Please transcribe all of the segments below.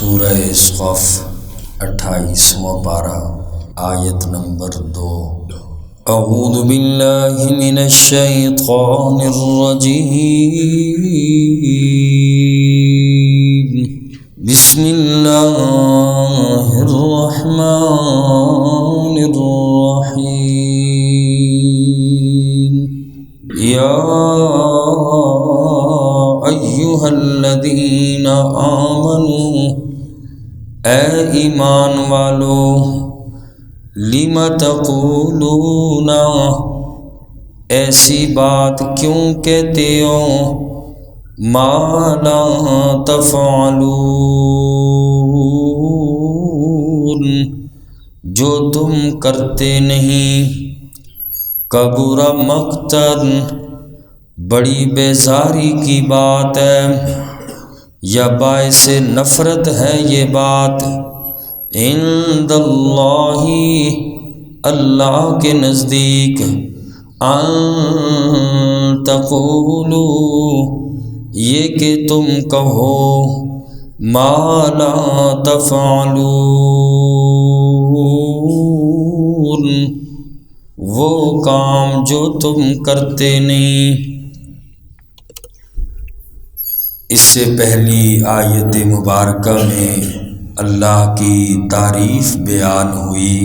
سورہ صف 28واں پارہ آیت نمبر 2۔ اعوذ باللہ من الشیطان الرجیم، بسم اللہ الرحمن الرحیم۔ یا ایھا الذین آمنوا، اے ایمان والو، لم تقولون، ایسی بات کیوں کہتے ہو، ما لا تفعلون، جو تم کرتے نہیں۔ کبر مقتن، بڑی بیزاری کی بات ہے، یا باعث نفرت ہے یہ بات، عند اللہ، اللہ کے نزدیک، ان تقولوا، یہ کہ تم کہو، ما لا تفعلون، وہ کام جو تم کرتے نہیں۔ اس سے پہلی آیت مبارکہ میں اللہ کی تعریف بیان ہوئی،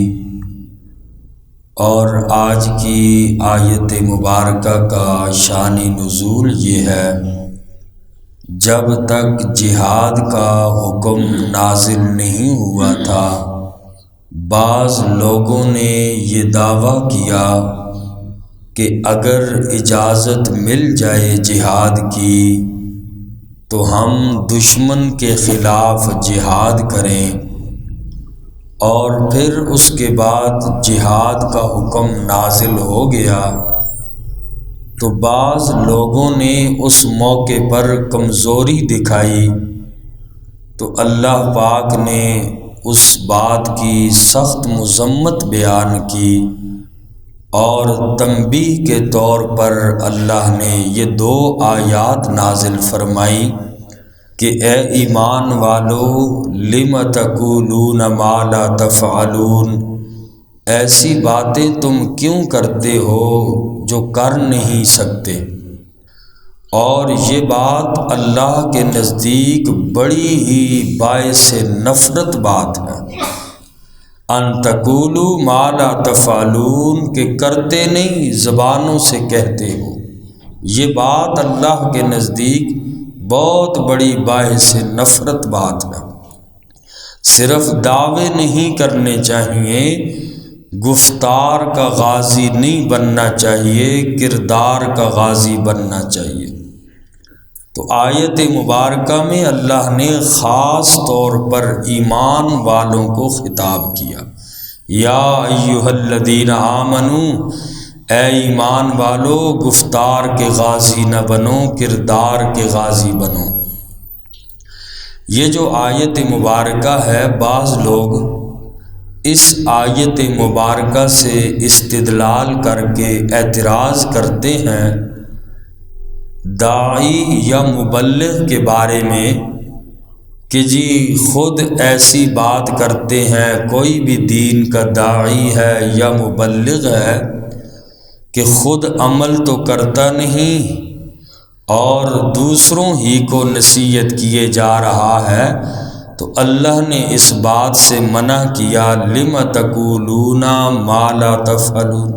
اور آج کی آیت مبارکہ کا شان نزول یہ ہے، جب تک جہاد کا حکم نازل نہیں ہوا تھا، بعض لوگوں نے یہ دعویٰ کیا کہ اگر اجازت مل جائے جہاد کی تو ہم دشمن کے خلاف جہاد کریں، اور پھر اس کے بعد جہاد کا حکم نازل ہو گیا تو بعض لوگوں نے اس موقع پر کمزوری دکھائی، تو اللہ پاک نے اس بات کی سخت مذمت بیان کی، اور تنبیہ کے طور پر اللہ نے یہ 2 آیات نازل فرمائی کہ اے ایمان والو، لم تقولون ما لا تفعلون، ایسی باتیں تم کیوں کرتے ہو جو کر نہیں سکتے۔ اور یہ بات اللہ کے نزدیک بڑی ہی باعث نفرت بات ہے، ان تقولوا ما لا تفعلون، کہ کرتے نہیں زبانوں سے کہتے ہو، یہ بات اللہ کے نزدیک بہت بڑی باعث نفرت بات ہے۔ صرف دعوے نہیں کرنے چاہیے، گفتار کا غازی نہیں بننا چاہیے، کردار کا غازی بننا چاہیے۔ تو آیت مبارکہ میں اللہ نے خاص طور پر ایمان والوں کو خطاب کیا، یا ایھا الذین آمنوا، اے ایمان والو، گفتار کے غازی نہ بنو، کردار کے غازی بنو۔ یہ جو آیت مبارکہ ہے، بعض لوگ اس آیت مبارکہ سے استدلال کر کے اعتراض کرتے ہیں داعی یا مبلغ کے بارے میں کہ جی خود ایسی بات کرتے ہیں، کوئی بھی دین کا داعی ہے یا مبلغ ہے کہ خود عمل تو کرتا نہیں اور دوسروں ہی کو نصیحت کیے جا رہا ہے، تو اللہ نے اس بات سے منع کیا، لم تقولون ما لا تفعلون،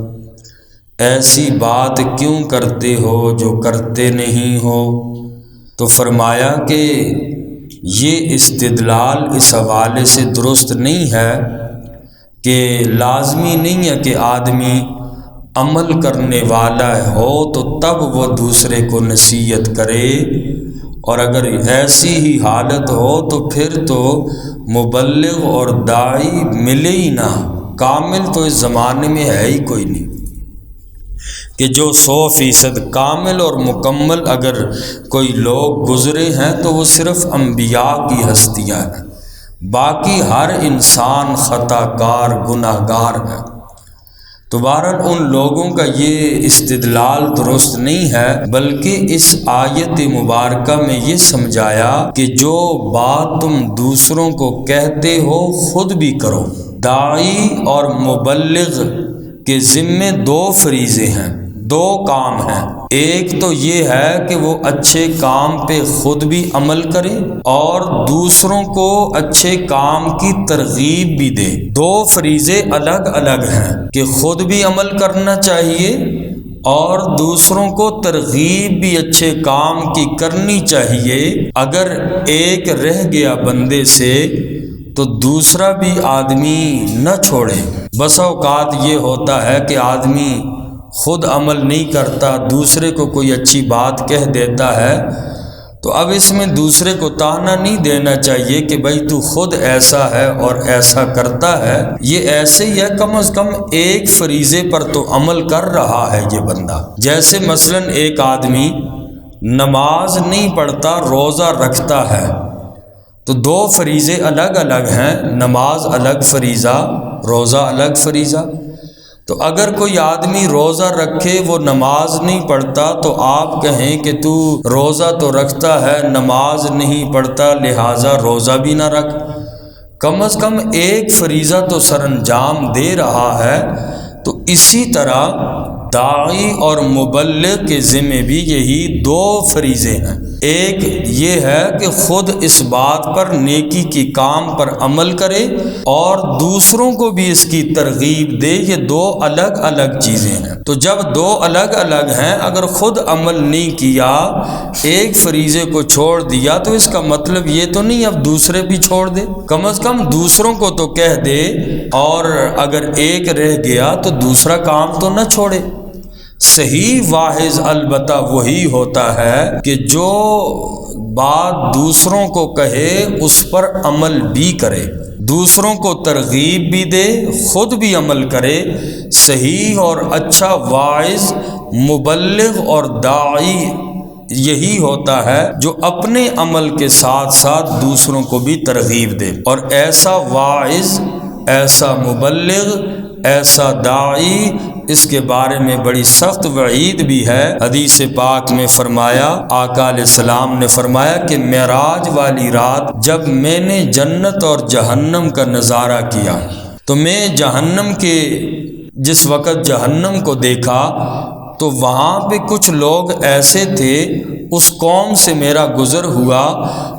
ایسی بات کیوں کرتے ہو جو کرتے نہیں ہو۔ تو فرمایا کہ یہ استدلال اس حوالے سے درست نہیں ہے کہ لازمی نہیں ہے کہ آدمی عمل کرنے والا ہو تو تب وہ دوسرے کو نصیحت کرے، اور اگر ایسی ہی حالت ہو تو پھر تو مبلغ اور داعی ملے ہی نہ، کامل تو اس زمانے میں ہے ہی کوئی نہیں کہ جو 100% کامل اور مکمل اگر کوئی لوگ گزرے ہیں تو وہ صرف انبیاء کی ہستیاں ہیں، باقی ہر انسان خطا کار گناہ گار ہے۔ تو بہرحال ان لوگوں کا یہ استدلال درست نہیں ہے، بلکہ اس آیت مبارکہ میں یہ سمجھایا کہ جو بات تم دوسروں کو کہتے ہو خود بھی کرو۔ داعی اور مبلغ کے ذمے دو فریضے ہیں، دو کام ہیں۔ ایک تو یہ ہے کہ وہ اچھے کام پہ خود بھی عمل کرے اور دوسروں کو اچھے کام کی ترغیب بھی دے۔ دو فریضے الگ الگ ہیں کہ خود بھی عمل کرنا چاہیے اور دوسروں کو ترغیب بھی اچھے کام کی کرنی چاہیے۔ اگر ایک رہ گیا بندے سے تو دوسرا بھی آدمی نہ چھوڑے۔ بسا اوقات یہ ہوتا ہے کہ آدمی خود عمل نہیں کرتا، دوسرے کو کوئی اچھی بات کہہ دیتا ہے، تو اب اس میں دوسرے کو طعنہ نہیں دینا چاہیے کہ بھائی تو خود ایسا ہے اور ایسا کرتا ہے۔ یہ ایسے ہی ہے، کم از کم ایک فریضے پر تو عمل کر رہا ہے یہ بندہ۔ جیسے مثلا ایک آدمی نماز نہیں پڑھتا، روزہ رکھتا ہے، تو دو فریضے الگ الگ ہیں، نماز الگ فریضہ، روزہ الگ فریضہ۔ تو اگر کوئی آدمی روزہ رکھے وہ نماز نہیں پڑھتا تو آپ کہیں کہ تو روزہ تو رکھتا ہے نماز نہیں پڑھتا لہٰذا روزہ بھی نہ رکھ۔ کم از کم ایک فریضہ تو سر انجام دے رہا ہے۔ تو اسی طرح داعی اور مبلغ کے ذمہ بھی یہی دو فریضے ہیں۔ ایک یہ ہے کہ خود اس بات پر نیکی کی کام پر عمل کرے اور دوسروں کو بھی اس کی ترغیب دے۔ یہ دو الگ الگ چیزیں ہیں۔ تو جب دو الگ الگ ہیں، اگر خود عمل نہیں کیا، ایک فریضے کو چھوڑ دیا، تو اس کا مطلب یہ تو نہیں اب دوسرے بھی چھوڑ دے، کم از کم دوسروں کو تو کہہ دے، اور اگر ایک رہ گیا تو دوسرا کام تو نہ چھوڑے۔ صحیح واعظ البتہ وہی ہوتا ہے کہ جو بات دوسروں کو کہے اس پر عمل بھی کرے، دوسروں کو ترغیب بھی دے، خود بھی عمل کرے۔ صحیح اور اچھا واعظ، مبلغ اور داعی یہی ہوتا ہے جو اپنے عمل کے ساتھ ساتھ دوسروں کو بھی ترغیب دے۔ اور ایسا واعظ، ایسا مبلغ، ایسا داعی، اس کے بارے میں بڑی سخت وعید بھی ہے۔ حدیث پاک میں فرمایا، آقا علیہ السلام نے فرمایا کہ معراج والی رات جب میں نے جنت اور جہنم کا نظارہ کیا تو میں جہنم کے جس وقت جہنم کو دیکھا تو وہاں پہ کچھ لوگ ایسے تھے، اس قوم سے میرا گزر ہوا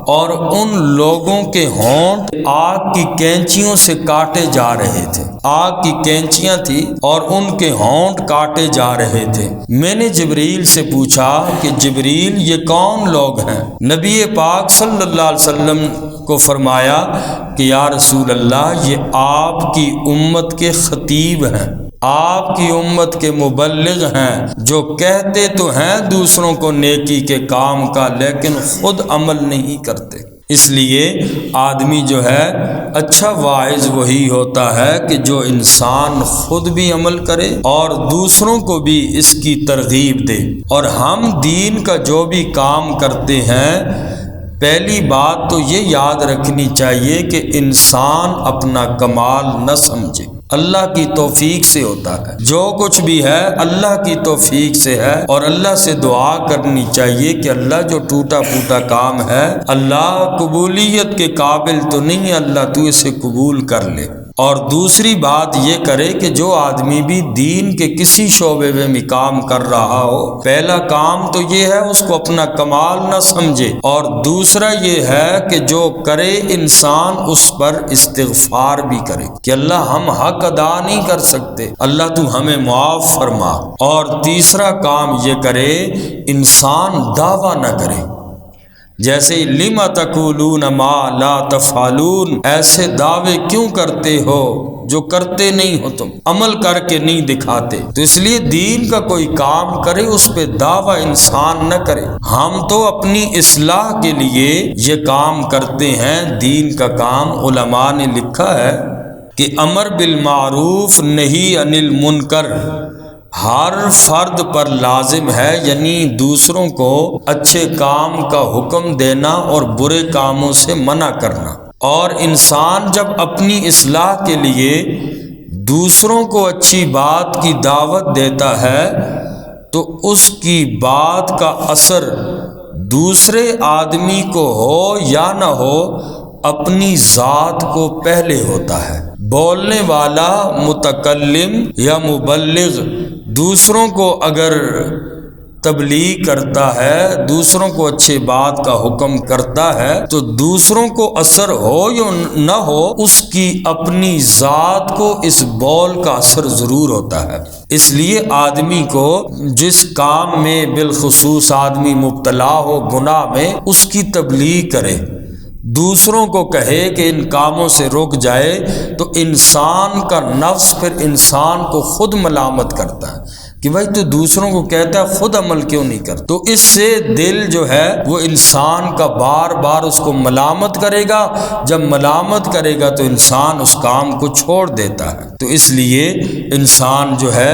اور ان لوگوں کے ہونٹ آگ کی کینچیوں سے کاٹے جا رہے تھے۔ آگ کی کینچیاں تھیں اور ان کے ہونٹ کاٹے جا رہے تھے۔ میں نے جبریل سے پوچھا کہ جبریل یہ کون لوگ ہیں؟ نبی پاک صلی اللہ علیہ وسلم کو فرمایا کہ یا رسول اللہ یہ آپ کی امت کے خطیب ہیں، آپ کی امت کے مبلغ ہیں، جو کہتے تو ہیں دوسروں کو نیکی کے کام کا لیکن خود عمل نہیں کرتے۔ اس لیے آدمی جو ہے اچھا واعظ وہی ہوتا ہے کہ جو انسان خود بھی عمل کرے اور دوسروں کو بھی اس کی ترغیب دے۔ اور ہم دین کا جو بھی کام کرتے ہیں، پہلی بات تو یہ یاد رکھنی چاہیے کہ انسان اپنا کمال نہ سمجھے، اللہ کی توفیق سے ہوتا ہے۔ جو کچھ بھی ہے اللہ کی توفیق سے ہے، اور اللہ سے دعا کرنی چاہیے کہ اللہ جو ٹوٹا پھوٹا کام ہے، اللہ قبولیت کے قابل تو نہیں، اللہ تو اسے قبول کر لے۔ اور دوسری بات یہ کرے کہ جو آدمی بھی دین کے کسی شعبے میں کام کر رہا ہو، پہلا کام تو یہ ہے اس کو اپنا کمال نہ سمجھے، اور دوسرا یہ ہے کہ جو کرے انسان اس پر استغفار بھی کرے کہ اللہ ہم حق ادا نہیں کر سکتے، اللہ تو ہمیں معاف فرما۔ اور تیسرا کام یہ کرے انسان دعویٰ نہ کرے، جیسے لِمَ تَقُولُونَ مَا لَا تَفْعَلُونَ، ایسے دعوے کیوں کرتے ہو جو کرتے نہیں ہو، تم عمل کر کے نہیں دکھاتے۔ تو اس لیے دین کا کوئی کام کرے اس پہ دعویٰ انسان نہ کرے۔ ہم تو اپنی اصلاح کے لیے یہ کام کرتے ہیں، دین کا کام۔ علماء نے لکھا ہے کہ امر بالمعروف نہی عن المنکر ہر فرد پر لازم ہے، یعنی دوسروں کو اچھے کام کا حکم دینا اور برے کاموں سے منع کرنا۔ اور انسان جب اپنی اصلاح کے لیے دوسروں کو اچھی بات کی دعوت دیتا ہے تو اس کی بات کا اثر دوسرے آدمی کو ہو یا نہ ہو اپنی ذات کو پہلے ہوتا ہے۔ بولنے والا متکلم یا مبلغ دوسروں کو اگر تبلیغ کرتا ہے، دوسروں کو اچھے بات کا حکم کرتا ہے تو دوسروں کو اثر ہو یا نہ ہو اس کی اپنی ذات کو اس بول کا اثر ضرور ہوتا ہے۔ اس لیے آدمی کو جس کام میں بالخصوص آدمی مبتلا ہو گناہ میں، اس کی تبلیغ کرے، دوسروں کو کہے کہ ان کاموں سے رک جائے، تو انسان کا نفس پھر انسان کو خود ملامت کرتا ہے کہ بھائی تو دوسروں کو کہتا ہے خود عمل کیوں نہیں کرتا۔ تو اس سے دل جو ہے وہ انسان کا بار بار اس کو ملامت کرے گا، جب ملامت کرے گا تو انسان اس کام کو چھوڑ دیتا ہے۔ تو اس لیے انسان جو ہے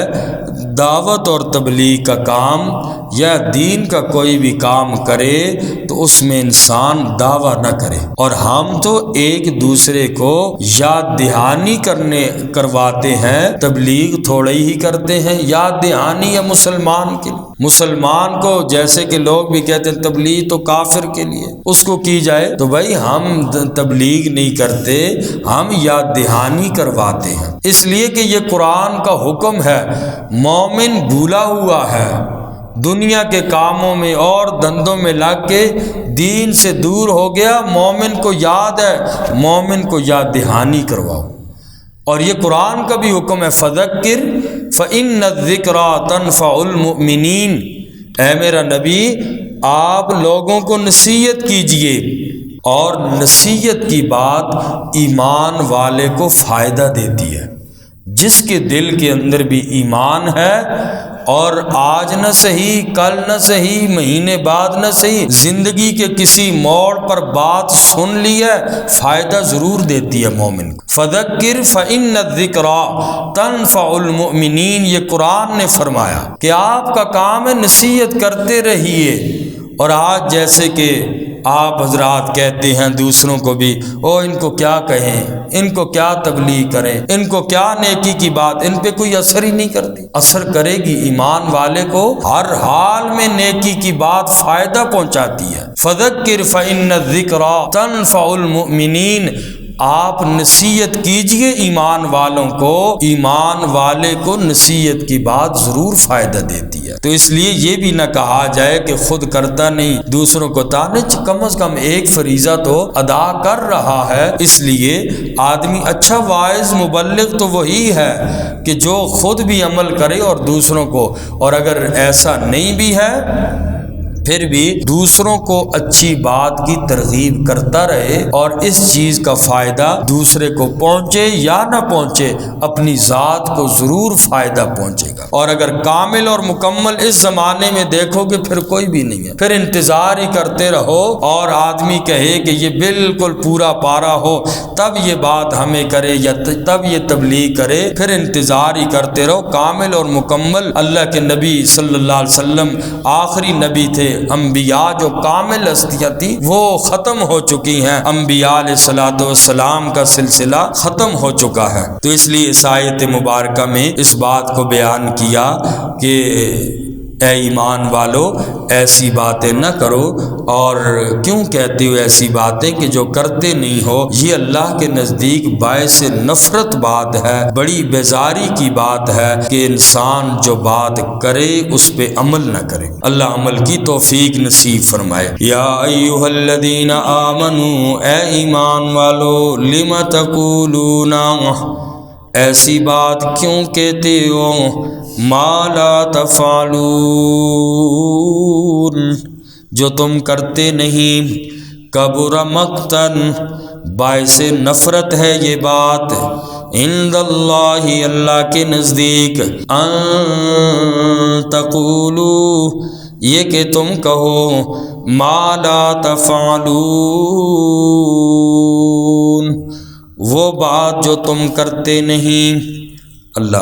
دعوت اور تبلیغ کا کام یا دین کا کوئی بھی کام کرے تو اس میں انسان دعویٰ نہ کرے۔ اور ہم تو ایک دوسرے کو یاد دہانی کرواتے ہیں، تبلیغ تھوڑے ہی کرتے ہیں، یاد دہانی یا مسلمان کے لیے۔ مسلمان کو جیسے کہ لوگ بھی کہتے ہیں تبلیغ تو کافر کے لیے، اس کو کی جائے تو بھائی ہم تبلیغ نہیں کرتے، ہم یاد دہانی کرواتے ہیں، اس لیے کہ یہ قرآن کا حکم ہے۔ مومن بھولا ہوا ہے، دنیا کے کاموں میں اور دھندوں میں لگ کے دین سے دور ہو گیا، مومن کو یاد ہے، مومن کو یاد دہانی کرواؤ۔ اور یہ قرآن کا بھی حکم ہے، فذکر فإن الذکریٰ تنفع المؤمنین۔ اے میرا نبی آپ لوگوں کو نصیحت کیجئے، اور نصیحت کی بات ایمان والے کو فائدہ دیتی ہے۔ جس کے دل کے اندر بھی ایمان ہے، اور آج نہ صحیح، کل نہ صحیح، مہینے بعد نہ صحیح، زندگی کے کسی موڑ پر بات سن لی ہے، فائدہ ضرور دیتی ہے مومن کو۔ فذکر فإن الذکریٰ تنفع المؤمنین، یہ قرآن نے فرمایا کہ آپ کا کام ہے نصیحت کرتے رہیے۔ اور آج جیسے کہ آپ حضرات کہتے ہیں دوسروں کو بھی، ان کو کیا کہیں، ان کو کیا تبلیغ کریں، ان کو کیا نیکی کی بات، ان پہ کوئی اثر ہی نہیں کرتی۔ اثر کرے گی، ایمان والے کو ہر حال میں نیکی کی بات فائدہ پہنچاتی ہے۔ فذکر فإن الذکریٰ تنفع المؤمنین، آپ نصیحت کیجئے ایمان والوں کو، ایمان والے کو نصیحت کی بات ضرور فائدہ دیتی ہے۔ تو اس لیے یہ بھی نہ کہا جائے کہ خود کرتا نہیں، دوسروں کو تانے، کم از کم ایک فریضہ تو ادا کر رہا ہے۔ اس لیے آدمی اچھا واعظ مبلغ تو وہی ہے کہ جو خود بھی عمل کرے اور دوسروں کو، اور اگر ایسا نہیں بھی ہے پھر بھی دوسروں کو اچھی بات کی ترغیب کرتا رہے، اور اس چیز کا فائدہ دوسرے کو پہنچے یا نہ پہنچے اپنی ذات کو ضرور فائدہ پہنچے گا۔ اور اگر کامل اور مکمل اس زمانے میں دیکھو کہ پھر کوئی بھی نہیں ہے، پھر انتظار ہی کرتے رہو، اور آدمی کہے کہ یہ بالکل پورا پارا ہو تب یہ بات ہمیں کرے یا تب یہ تبلیغ کرے، پھر انتظار ہی کرتے رہو۔ کامل اور مکمل اللہ کے نبی صلی اللہ علیہ وسلم آخری نبی تھے، انبیاء جو کامل ہستیاں تھیں وہ ختم ہو چکی ہیں، انبیاء علیہ الصلوۃ والسلام کا سلسلہ ختم ہو چکا ہے۔ تو اس لیے اس آیت مبارکہ میں اس بات کو بیان کیا کہ اے ایمان والو ایسی باتیں نہ کرو۔ اور کیوں کہتے ہو ایسی باتیں کہ جو کرتے نہیں ہو؟ یہ اللہ کے نزدیک باعث نفرت بات ہے، بڑی بیزاری کی بات ہے کہ انسان جو بات کرے اس پہ عمل نہ کرے۔ اللہ عمل کی توفیق نصیب فرمائے۔ یا ایھا الذین آمنوا، اے ایمان والو، لم تقولون، ایسی بات کیوں کہتے ہو، ما لا تفعلون، جو تم کرتے نہیں، کبر مقتن، باعث نفرت ہے یہ بات، عند اللہ، اللہ کے نزدیک، ان تقولوا، یہ کہ تم کہو، ما لا تفعلون، وہ بات جو تم کرتے نہیں۔ اللہ